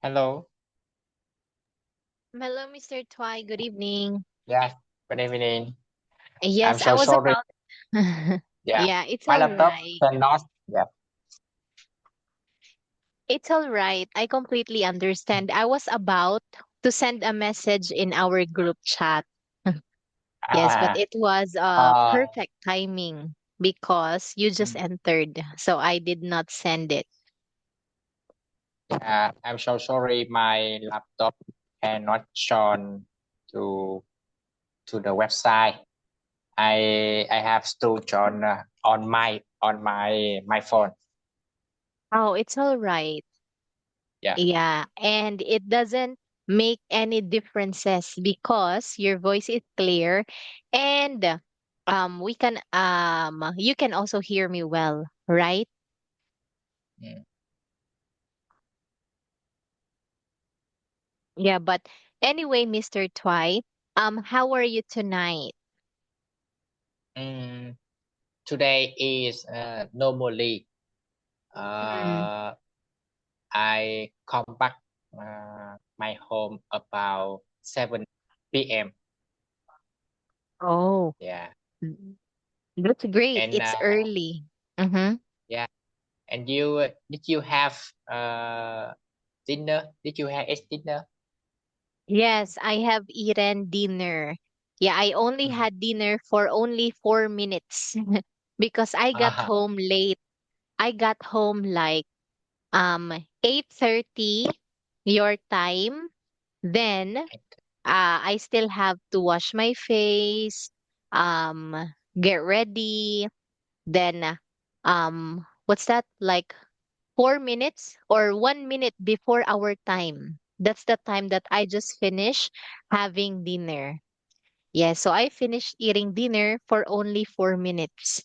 Hello. Hello, Mr. Twy. Good evening. Yeah, good evening. I'm Yes, I so was sorry. about. Yeah, Yeah, it's my all laptop right. cannot. Yeah. It's all right. I completely understand. I was about to send a message in our group chat. Yes, but Ah, it was uh, perfect timing because you just mm, entered, so I did not send it. yeah, I'm so sorry. My laptop cannot join to to the website. I have to join on my phone. Oh, it's all right. Yeah. Yeah, and it doesn't make any differences because your voice is clear and we can you can also hear me well, right? Mm. Yeah, but anyway, Mr. Twy, how are you tonight? Mm, Today is normally. Mm. Uh, I come back my home about 7 p.m. Oh, Yeah, mm, that's great. and It's early. Mm-hmm. yeah, and you did you have dinner? Did you have eat dinner? Yes, I have eaten dinner. Yeah, I only Mhm. had dinner for only 4 minutes because I got Ah, home late. I got home like 8:30 your time. Then I still have to wash my face, um get ready. Then what's that, like 4 minutes or 1 minute before our time, that's the time that I just finished having dinner. Yeah, so I finished eating dinner for only 4 minutes.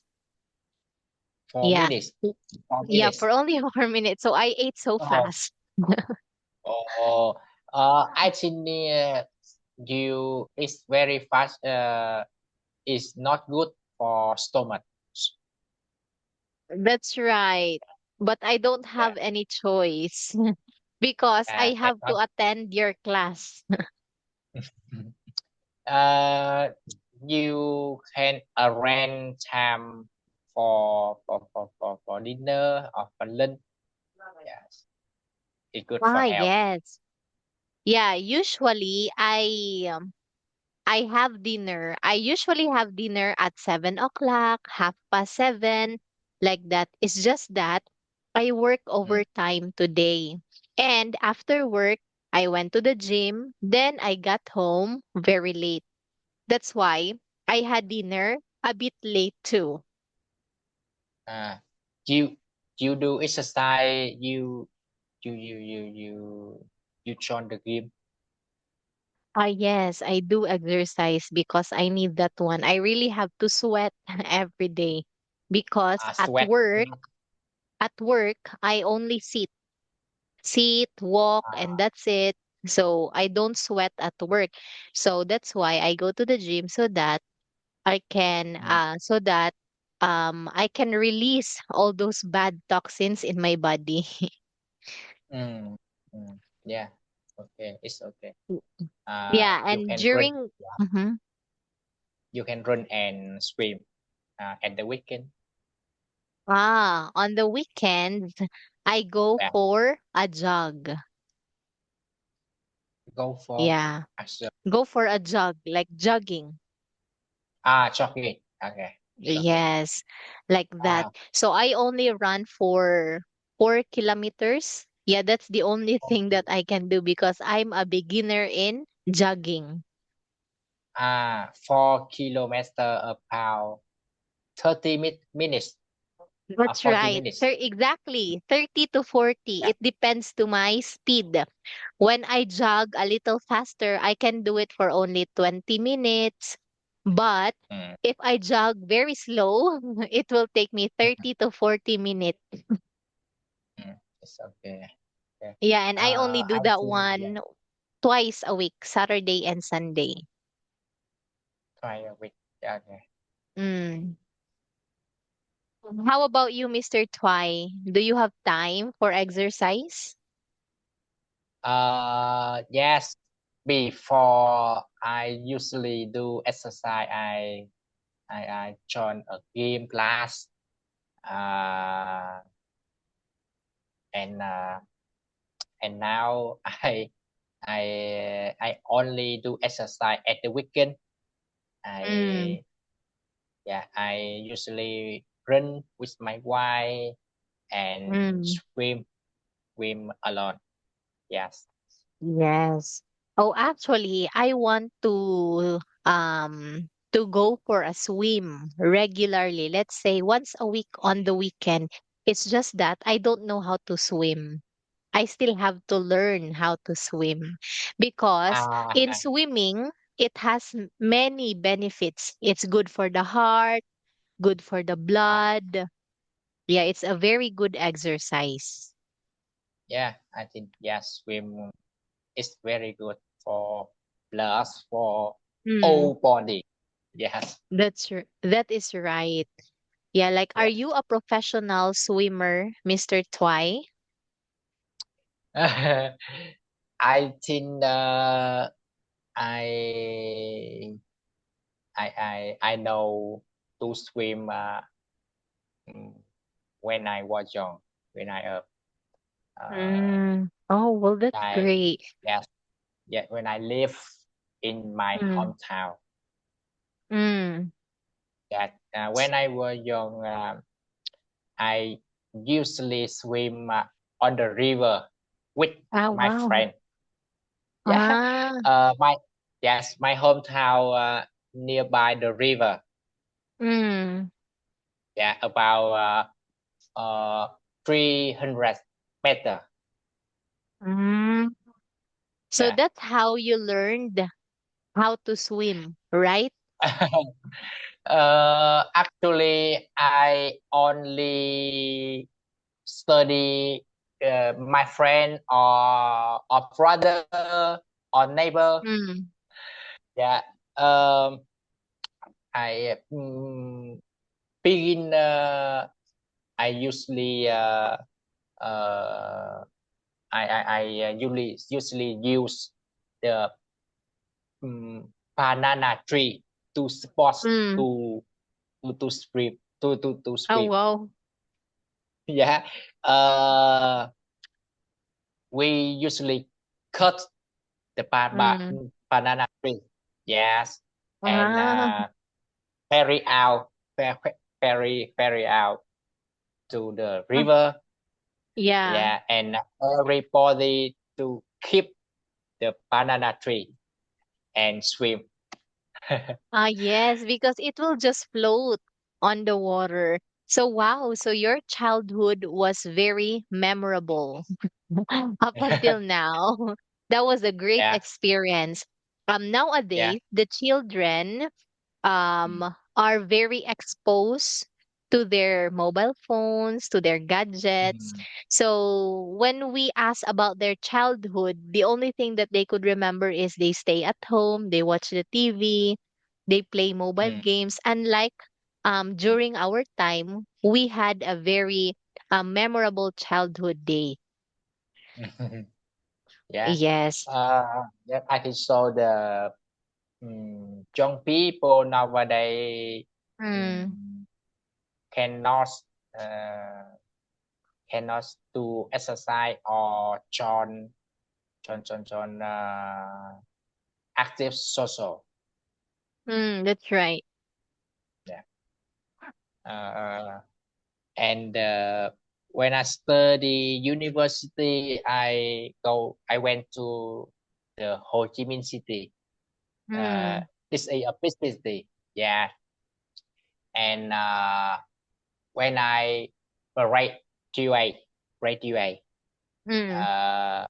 four Yeah. minutes. 4 minutes. Yeah, for only 4 minutes, so I ate so Oh, fast. oh, I think you is very fast. Is not good for stomach. That's right. But I don't Yeah, have any choice because I have to cannot. attend your class. Uh, you can arrange time for dinner or for lunch. Yes, it's good for Ah, health. yes. Yeah, usually I have dinner. I usually have dinner at 7 o'clock, 7:30, like that. It's just that I work Mm. overtime today. And after work, I went to the gym. Then I got home very late. That's why I had dinner a bit late too. Uh, you you do exercise. You join the gym. Ah, yes, I do exercise because I need that one. I really have to sweat every day because Sweat. Mm. at work, I only sit, walk, and Uh, that's it. So I don't sweat at work. So that's why I go to the gym so that I can mm, I can release all those bad toxins in my body. mm, yeah. Okay, it's okay. Yeah, You and can run. during Mhm. You can run and swim. At the weekend. On the weekends, I go Yeah. for a jog. Go for Yeah, exercise. go for a jog, like jogging. Jogging. Okay, it's okay. Yes, like that. Ah, So I only run for 4 kilometers. Yeah, that's the only thing okay. that I can do because I'm a beginner in jogging. 4 kilometer about 30 minutes or That's 40 right. minutes. Exactly. 30 to 40. Yeah. It depends to my speed. When I jog a little faster, I can do it for only 20 minutes. But Mm, if I jog very slow, it will take me mhm, 30 to 40 minutes. it's okay. Yeah. Yeah, and I only do I that think yeah, one twice a week, Saturday and Sunday. try a week. Yeah, okay. Mm. How about you, Mr. Twy? Do you have time for exercise? Yes. Before I usually do exercise, I join a gym class. Uh, and and now I only do exercise at the weekend. Mm, I I usually run with my wife and mm, swim alone. Yes. yes. Oh, actually, I want to go for a swim regularly. Let's say once a week on the weekend. It's just that I don't know how to swim. I still have to learn how to swim because in Ah, swimming, it has many benefits. It's good for the heart, good for the ah, blood. Yeah, it's a very good exercise. yeah, I think yes, swim is very good for plus for Mm, whole body. Yes. that is right. Yeah, like are Yeah. you a professional swimmer, Mr. Twy? I think I I know to swim mm, when I was young. When uh Mm. Oh, well, that's I great. yes, yeah, when I live in my Mm, hometown. mm. That when I was young, I usually swim on the river with Ah, my wow. friend. Yeah, Ah, my yes, my hometown nearby the river. mm, Yeah, about 300 meter. mm. So Yeah. that's how you learned how to swim, right? Actually, I only study my friend or brother or neighbor. Mm, Yeah. Um, I begin. I usually uh, I usually use the banana tree to support mm. to swim to Oh, swim. wow. Yeah. Uh, we usually cut the Mm. banana tree. Yes, and Ah, ferry out, ferry out to the river. yeah. Yeah, and everybody to keep the banana tree and swim. Ah, yes, because it will just float on the water. So, wow. So your childhood was very memorable up until now. That was a great Yeah, experience. yeah. Nowadays, the children Mm, are very exposed to their mobile phones, to their gadgets. mm, So when we ask about their childhood, the only thing that they could remember is they stay at home, they watch the TV, they play mobile mm, games. Unlike during our time, we had a very memorable childhood day. yeah. Yes. Yeah, I think so. The young people nowadays Mm, mm, cannot uh, cannot do exercise or join active social. that's right. Yeah. Uh, and when I study university, I went to the Ho Chi Minh City. Uh, Mm, this is a big city. Yeah. And when I graduate, graduate, mm, uh,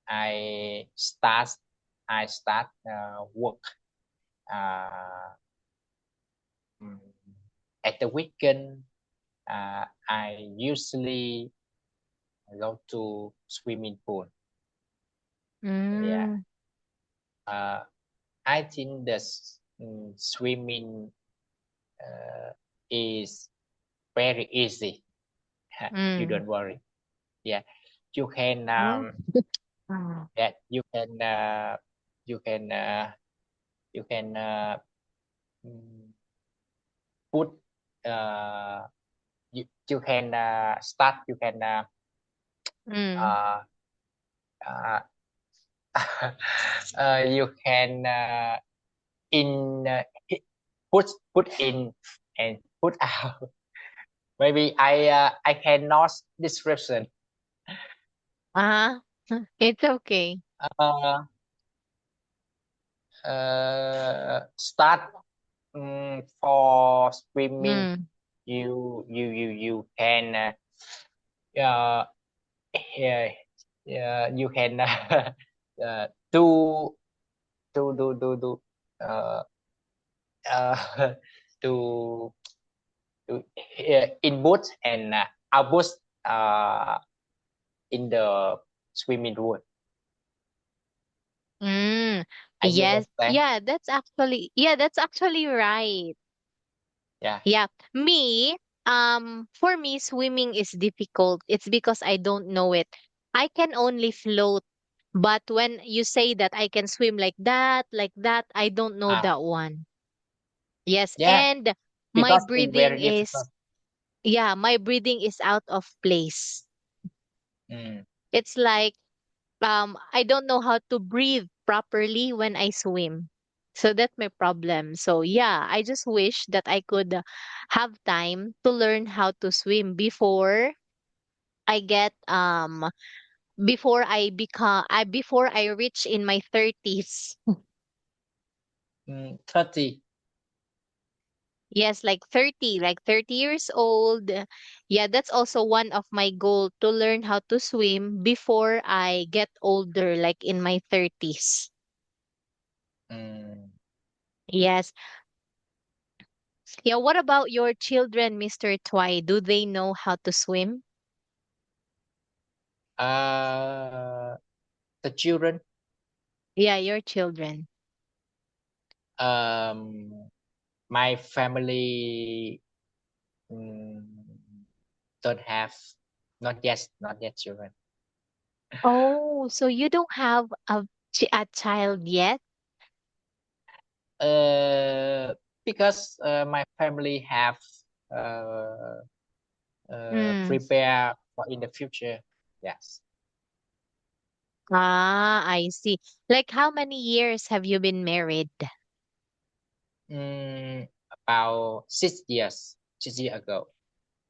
I start I start work uh, mm, at the weekend. I usually go to swimming pool. Yeah, mm, uh, I think the swimming is very easy. You mm. don't worry. Yeah, you can Oh. Mm. that you can you can mm, put you can start you can Mm. uh, uh, you can in put in and put out. Maybe I cannot description. Ah, it's okay. Uh, Start for swimming. Mm. You can uh, yeah, yeah, you can do do uh, uh, to input and output uh, in the swimming pool. Mm. Are you Yes. understand? Yeah, that's actually right. Yeah. Yeah. For me, swimming is difficult. It's because I don't know it. I can only float. But when you say that I can swim like that, I don't know Ah, that one. Yes. yeah. And my Because it's breathing very is, difficult. yeah, my breathing is out of place. Mm. It's like, I don't know how to breathe properly when I swim. So that's my problem. So yeah, I just wish that I could have time to learn how to swim I get before I reach in my 30s. 30. Yes, like 30 years old. Yeah, that's also one of my goal to learn how to swim before I get older, like in my 30s. Mm. Yes. Yeah, what about your children, Mr. Twy? Do they know how to swim? Uh, the children Yeah, your children. um my family mm, don't have not yet children. Oh, so you don't have a child yet? Uh, because my family have uh, Mm. prepare for in the future. Yes. Ah, I see. Like how many years have you been married? About 6 years, 6 years ago.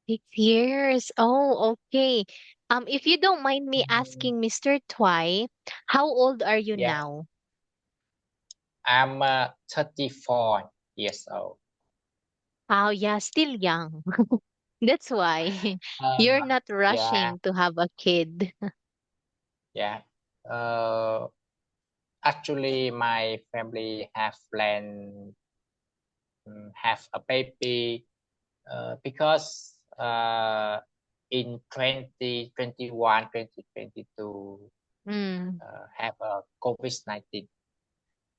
6 years. Oh, okay. If you don't mind me Mm, asking, Mr. Twy, how old are you yeah, now? I'm 34 years old. Oh, yeah, still young. That's why you're Uh, not yeah, rushing to have a kid. yeah. Uh, Actually, my family have planned have a baby because in 2021, 2022 Mm. have a COVID-19.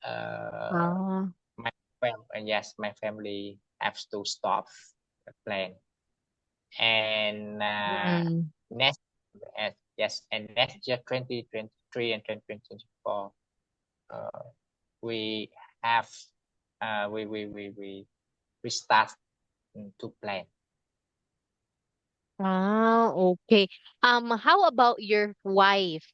Uh, Oh. my yes, my family has to stop the plan. And Mm. next, yes, and next year, 2023 and 2024, uh, we have we start to plan. Ah, okay. How about your wife?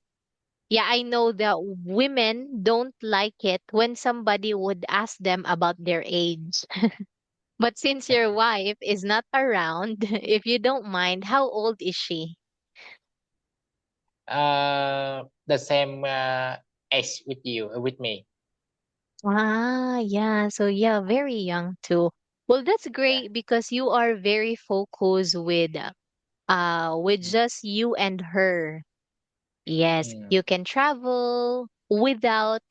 Yeah, I know that women don't like it when somebody would ask them about their age. But since your wife is not around, if you don't mind, how old is she? The same age with you, with me. Ah, yeah. So yeah, very young too. Well, that's Yeah. great because you are very focused with Mm, just you and her. Yes, mm, you can travel without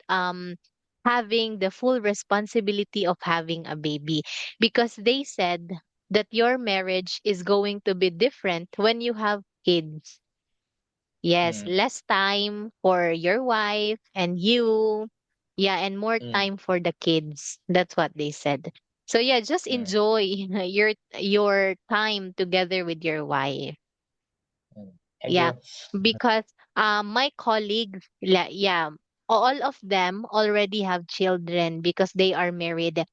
having the full responsibility of having a baby because they said that your marriage is going to be different when you have kids. Yes, mm, less time for your wife and you. Yeah, and more mm, time for the kids. That's what they said. So yeah, just mm, enjoy your time together with your wife. mm. Thank Yeah, you. because My colleagues, yeah, all of them already have children because they are married.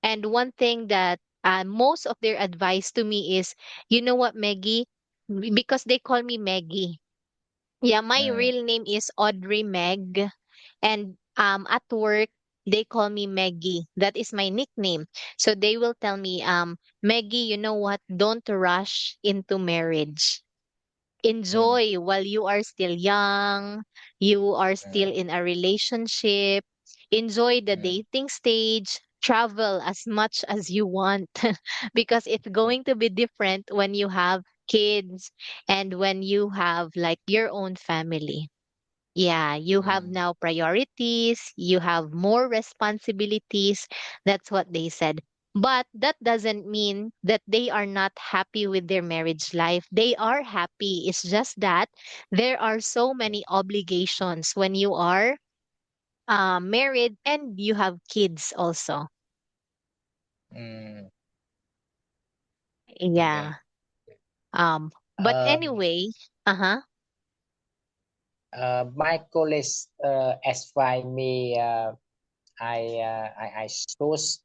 And one thing that most of their advice to me is, you know what, Maggie? Because they call me Maggie. Yeah, my Mm, real name is Audrey Meg. And at work, they call me Maggie. That is my nickname. So they will tell me, Maggie, you know what? Don't rush into marriage. mm, Enjoy while you are still young, you are still mm, in a relationship, enjoy the mm, dating stage, travel as much as you want because it's mm, going to be different when you have kids and when you have like your own family. Yeah, you have mm, now priorities, you have more responsibilities. That's what they said. But that doesn't mean that they are not happy with their marriage life. They are happy. It's just that there are so many obligations when you are married and you have kids also. mm. Yeah. Okay. Um, but Um, anyway, uh-huh. my colleagues advise me. I choose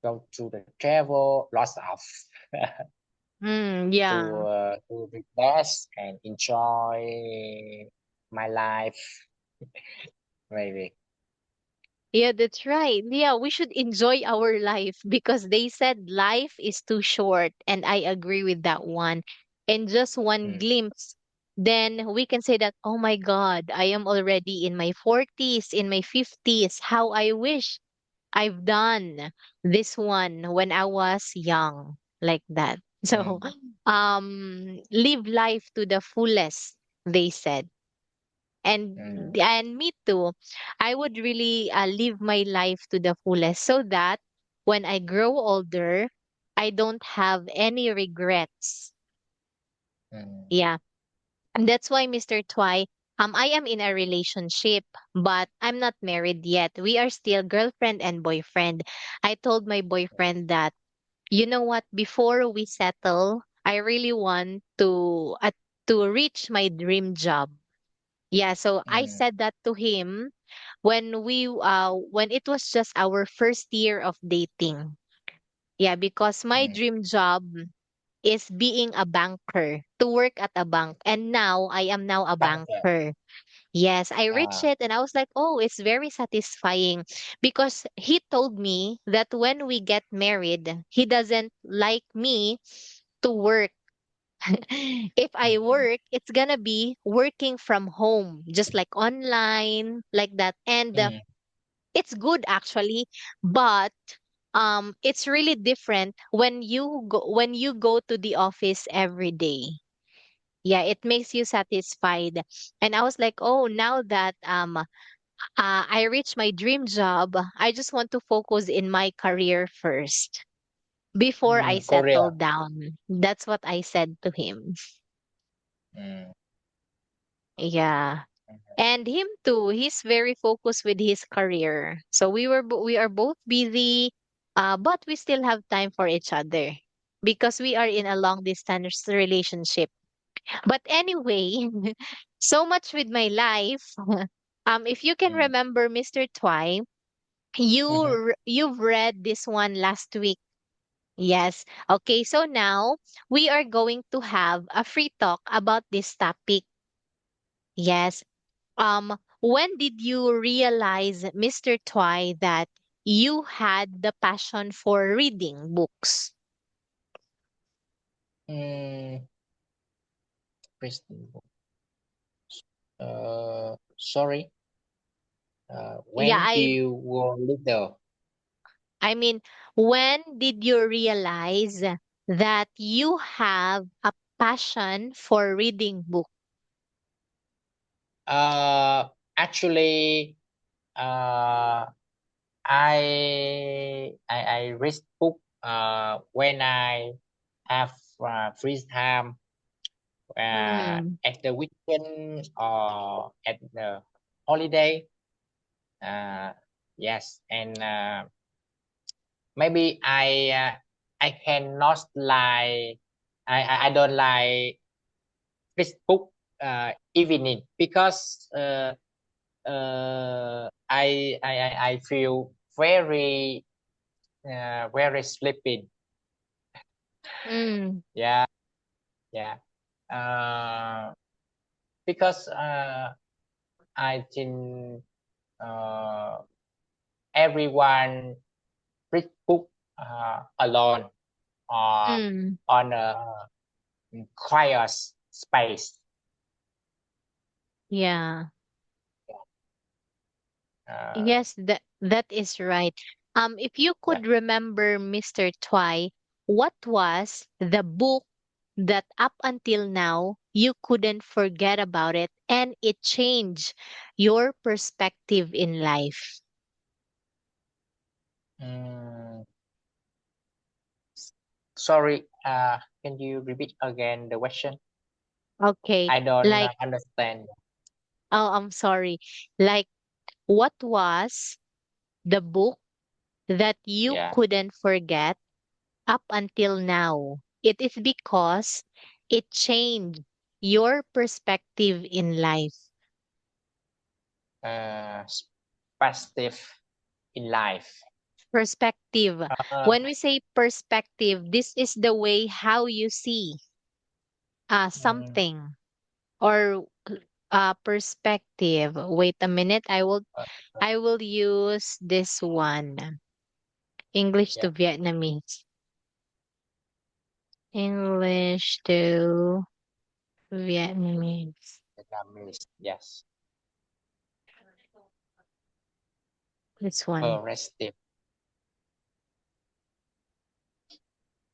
go to the travel, lots of Yeah. to relax and enjoy my life, maybe. Yeah, that's right. Yeah, we should enjoy our life because they said life is too short, and I agree with that one. And just one Mm, glimpse, then we can say that, oh my God, I am already in my 40s, in my 50s. How I wish I've done this one when I was young, like that. So, mm, live life to the fullest, they said. mm, And me too, I would really live my life to the fullest so that when I grow older, I don't have any regrets. mm, Yeah, and that's why, Mr. Twy, I am in a relationship, but I'm not married yet. We are still girlfriend and boyfriend. I told my boyfriend that, you know what, before we settle, I really want to reach my dream job. Yeah, so I mm, said that to him when it was just our first year of dating. Yeah, because my mm. dream job is being a banker, to work at a bank. And now I am now a Banker. banker. Yes, I reached Ah, it and I was like, "Oh, it's very satisfying." Because he told me that when we get married, he doesn't like me to work. If I mm, work, it's gonna be working from home, just like online, like that. And mm, it's good actually, but it's really different when you go to the office every day. Yeah, it makes you satisfied. And I was like, oh, now that I reached my dream job, I just want to focus in my career first before I settle Korea. down. That's what I said to him. Mm, Yeah. And him too, he's very focused with his career. So we are both busy, but we still have time for each other because we are in a long distance relationship. But anyway, so much with my life. If you can mm, remember, Mr. Twy, mhm. you've read this one last week. Yes. Okay, so now we are going to have a free talk about this topic. Yes. When did you realize, Mr. Twy, that you had the passion for reading books? Mm, Kristen, sorry. Yeah, When you were little. I mean, when did you realize that you have a passion for reading books? Uh, Actually, uh, I read book when I have free time Hmm. at the weekend or at the holiday. Uh, yes, and maybe I cannot like I don't like Facebook. evening because I feel very sleepy. Mm. Yeah, yeah. Because I think everyone read book alone or Mm. on a quiet space. Yeah. Uh, Yes, that is right. If you yeah. could remember Mr. Twy, what was the book that up until now you couldn't forget about it and it changed your perspective in life? Mm, sorry. Can you repeat again the question? Okay, I don't like, understand. oh, I'm sorry. Like, what was the book that you Yeah. couldn't forget up until now? It is because it changed your perspective in life. Uh, Perspective in life. Perspective. Uh, When we say perspective, this is the way how you see mm, something or perspective. Wait a minute. uh, I will use this one. English yeah. to Vietnamese. English to Vietnamese. Vietnamese. Yes. This one. Perspective.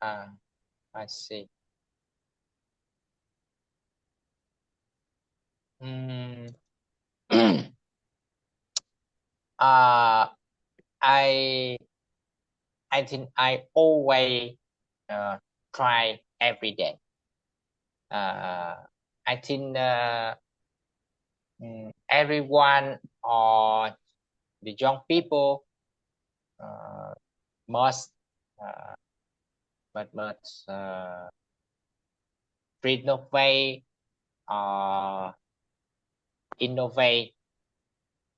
Uh, I see. Mm. uh, I I think I always uh, try every day. Uh, I think everyone or the young people uh, must uh, must renovate or innovate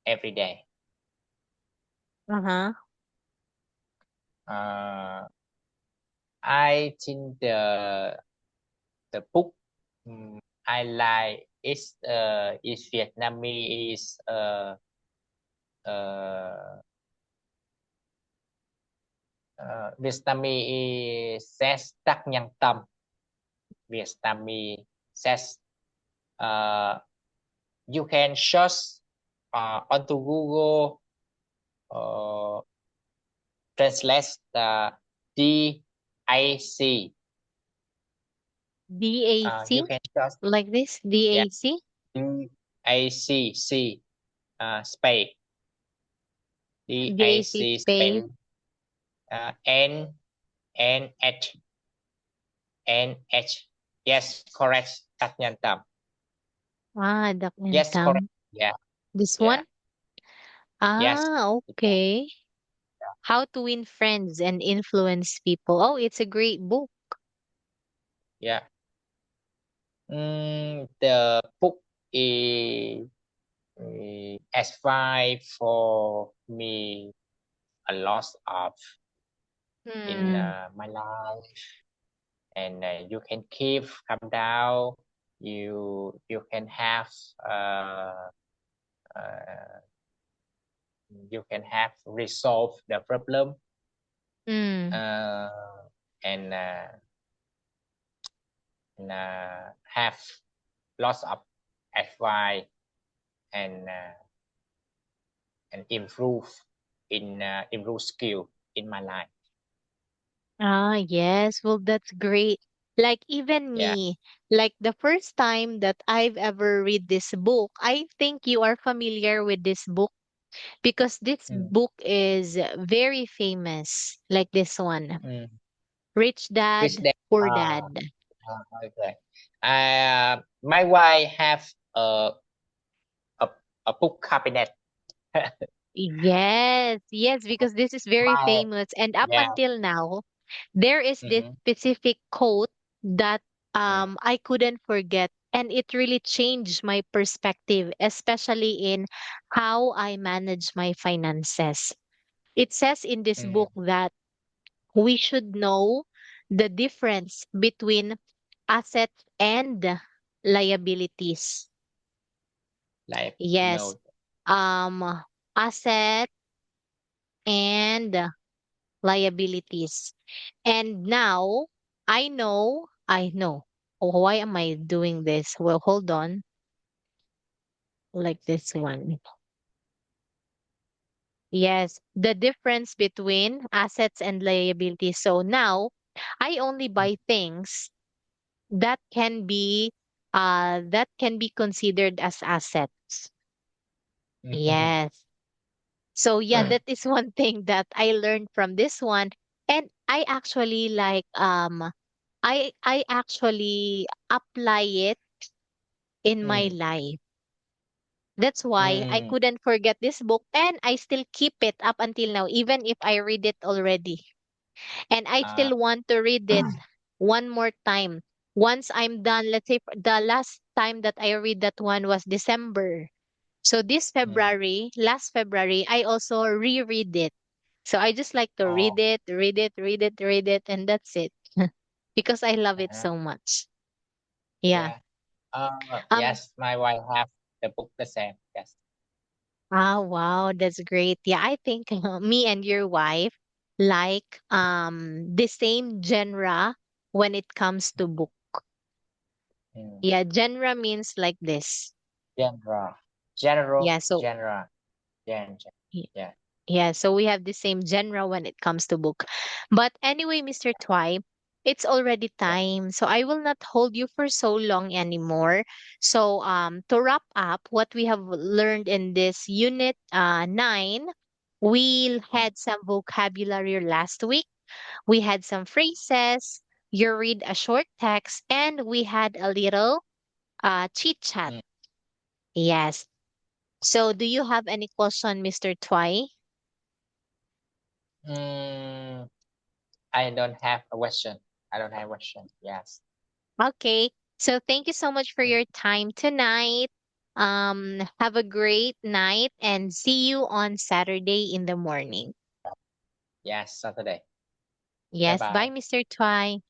every day. Uh-huh. Uh, I think the book I like is Vietnamese uh, Vietnamese says Tắc Nhân Tâm. Vietnamese says uh, you can search onto Google uh, translate the DAC. You DAC? can search, Like this? yeah, DAC? DACC space DAC DAC space. space N N H N H. Yes, correct. Tắc Nhân Tâm. Duck and Yes, correct. Tam. Yeah, This yeah, one? yes. Okay. How to Win Friends and Influence People. Oh, it's a great book. Yeah. The book is advice for me a lot of in Hmm. my life, and you can keep calm down. You can have uh, uh, you can have resolve the problem Hmm. uh, and have lots of advice and improve in improve skill in my life. Yes. Well, that's great. Like even Yeah. me, like the first time that I've ever read this book, I think you are familiar with this book because this Mm. book is very famous. Like this one, Mm. Rich Which Dad, that Poor Dad. okay. My wife have a, a book cabinet. Yes, yes, because this is very My famous. And up yeah. until now, there is this Mm-hmm. specific quote that I couldn't forget. And it really changed my perspective, especially in how I manage my finances. It says in this mm, book that we should know the difference between assets and liabilities. like Yes. no. Asset and liabilities. And now I know. Oh, why am I doing this? Well, hold on. Like this one. Yes, the difference between assets and liabilities. So now I only Mm, buy things that can be considered as assets. mhm, Yes. So yeah, that is one thing that I learned from this one. And I actually I actually apply it in my mm, life. That's why I mm, couldn't forget this book and I still keep it up until now, even if I read it already. And I uh, still want to read it one more time. Once I'm done, let's say the last time that I read that one was December. So this mm, February, last February, I also reread it. So I just like to oh, read it, read it, read it, read it, and that's it. Because I love it uh-huh, so much. Yeah. yeah. Um, Yes, my wife have the book the same. Yes. wow, that's great. Yeah, I think me and your wife like the same genre when it comes to book. Mm. Yeah, genre means like this. Genre, general, Yeah, so genre, y- yeah. yeah, so we have the same genre when it comes to book. But anyway, Mr. Twy, it's already Yeah. time. So I will not hold you for so long anymore. So to wrap up what we have learned in this unit 9, we Mm, had some vocabulary last week. We had some phrases. You read a short text, and we had a little chit chat. mm, Yes. So, do you have any question, Mr. Twy? mm, I don't have a question. I don't have a question. Yes. Okay. So, thank you so much for Mm, your time tonight. Have a great night and see you on Saturday in the morning. yes, Saturday. Bye Yes. Bye, bye. Mr. Twy.